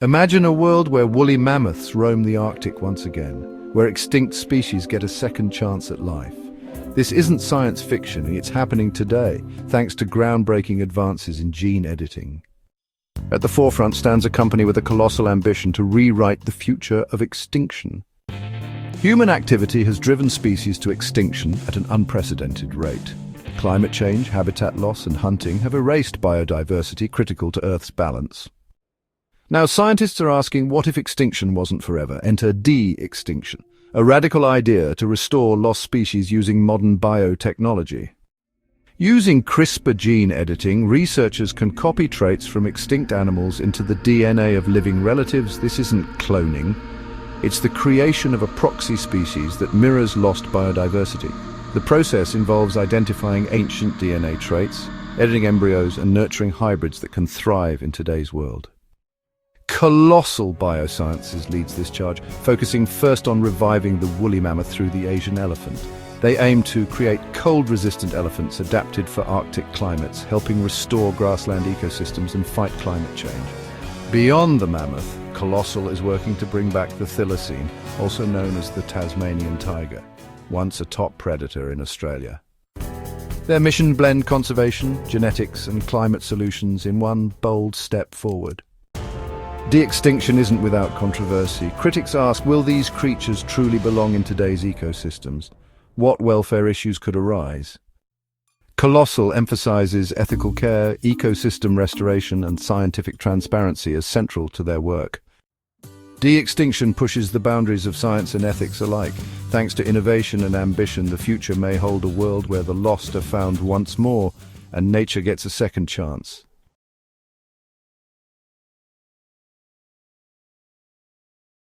Imagine a world where woolly mammoths roam the Arctic once again, where extinct species get a second chance at life. This isn't science fiction, it's happening today, thanks to groundbreaking advances in gene editing. At the forefront stands a company with a colossal ambition to rewrite the future of extinction. Human activity has driven species to extinction at an unprecedented rate. Climate change, habitat loss, and hunting have erased biodiversity critical to Earth's balance. Now, scientists are asking, what if extinction wasn't forever? Enter de-extinction, a radical idea to restore lost species using modern biotechnology. Using CRISPR gene editing, researchers can copy traits from extinct animals into the DNA of living relatives. This isn't cloning. It's the creation of a proxy species that mirrors lost biodiversity. The process involves identifying ancient DNA traits, editing embryos, and nurturing hybrids that can thrive in today's world. Colossal Biosciences leads this charge, focusing first on reviving the woolly mammoth through the Asian elephant. They aim to create cold-resistant elephants adapted for Arctic climates, helping restore grassland ecosystems and fight climate change. Beyond the mammoth, Colossal is working to bring back the thylacine, also known as the Tasmanian tiger, once a top predator in Australia. Their mission blend conservation, genetics, and climate solutions in one bold step forward. De-extinction isn't without controversy. Critics ask, will these creatures truly belong in today's ecosystems? What welfare issues could arise? Colossal emphasizes ethical care, ecosystem restoration, and scientific transparency as central to their work. De-extinction pushes the boundaries of science and ethics alike. Thanks to innovation and ambition, the future may hold a world where the lost are found once more and nature gets a second chance.